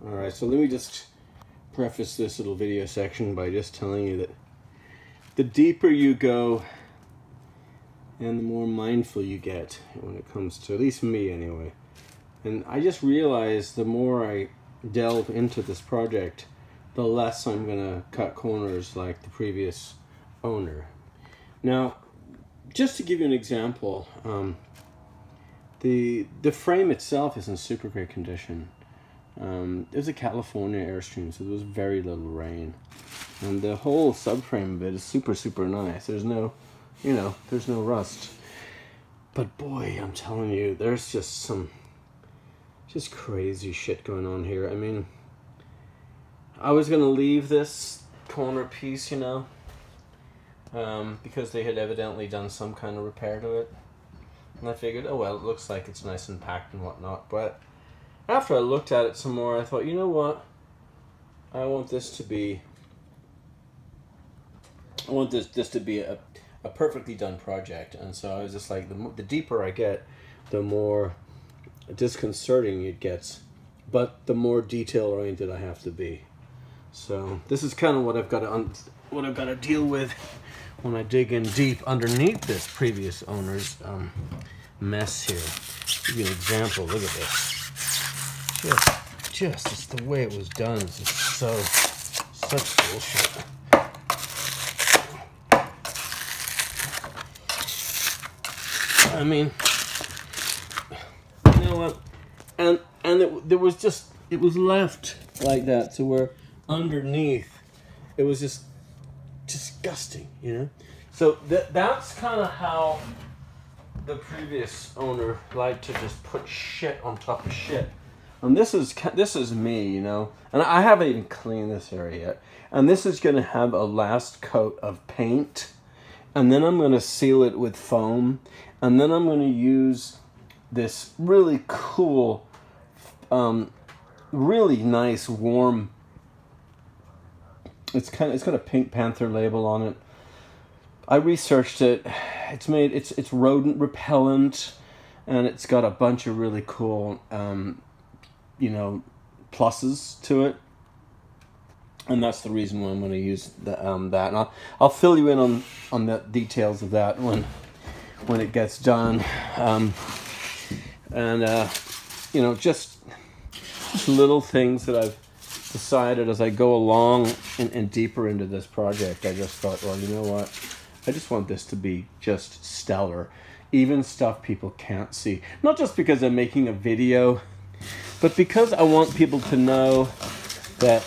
Alright, so let me just preface this little video section by just telling you that the deeper you go and the more mindful you get when it comes to, at least me anyway. And I just realized the more I delve into this project, the less I'm gonna cut corners like the previous owner. Now, just to give you an example, the frame itself is in super great condition. It was a California Airstream, so there was very little rain, and the whole subframe of it is super nice. There's no, you know, there's no rust. But boy, I'm telling you, there's just some crazy shit going on here. I mean, I was gonna leave this corner piece, you know, because they had evidently done some kind of repair to it, and I figured, oh well, it looks like it's nice and packed and whatnot. But after I looked at it some more, I thought, you know what, I want this to be a perfectly done project. And so I was just like, the deeper I get, the more disconcerting it gets, but the more detail oriented I have to be. So this is kind of what I've got to deal with when I dig in deep underneath this previous owner's mess here. I'll give you an example. Look at this. Just it's the way it was done. It's just such bullshit. I mean, you know what? And it was left like that to where underneath it was just disgusting, you know. So that's kind of how the previous owner liked to just put shit on top of shit. And this is me, you know, and I haven't even cleaned this area yet. And this is going to have a last coat of paint, and then I'm going to seal it with foam, and then I'm going to use this really cool, really nice warm. It's got a Pink Panther label on it. I researched it. It's rodent repellent, and it's got a bunch of really cool you know, pluses to it, and that's the reason why I'm going to use that. And I'll fill you in on the details of that when it gets done. You know, just little things that I've decided as I go along and deeper into this project. I just thought, well, you know what? I just want this to be just stellar, even stuff people can't see. Not just because I'm making a video, but because I want people to know that,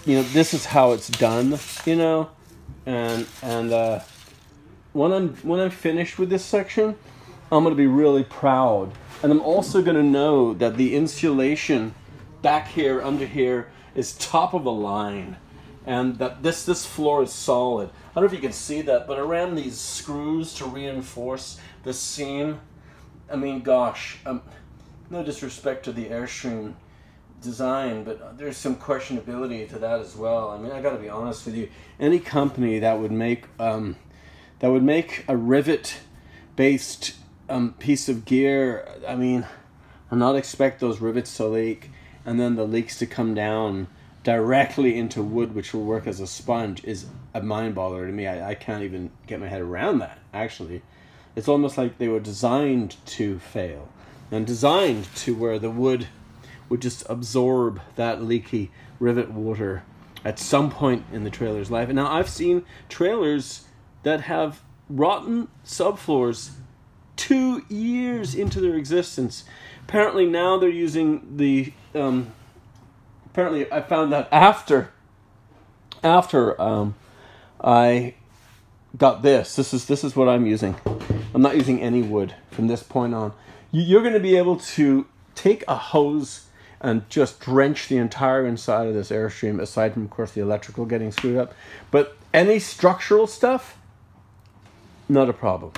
you know, this is how it's done, you know, and when I'm finished with this section, I'm going to be really proud, and I'm also going to know that the insulation back here, under here, is top of the line, and that this floor is solid. I don't know if you can see that, but around these screws to reinforce the seam, I mean, gosh, no disrespect to the Airstream design, but there's some questionability to that as well. I mean, I got to be honest with you. Any company that would make a rivet-based piece of gear, I mean, and not expect those rivets to leak, and then the leaks to come down directly into wood, which will work as a sponge, is a mind bother to me. I can't even get my head around that. Actually, it's almost like they were designed to fail, and designed to where the wood would just absorb that leaky rivet water at some point in the trailer's life. And now I've seen trailers that have rotten subfloors 2 years into their existence. Apparently now they're using the apparently I found that after I got this is what I'm using. I'm not using any wood from this point on. You're going to be able to take a hose and just drench the entire inside of this Airstream, aside from, of course, the electrical getting screwed up. But any structural stuff, not a problem.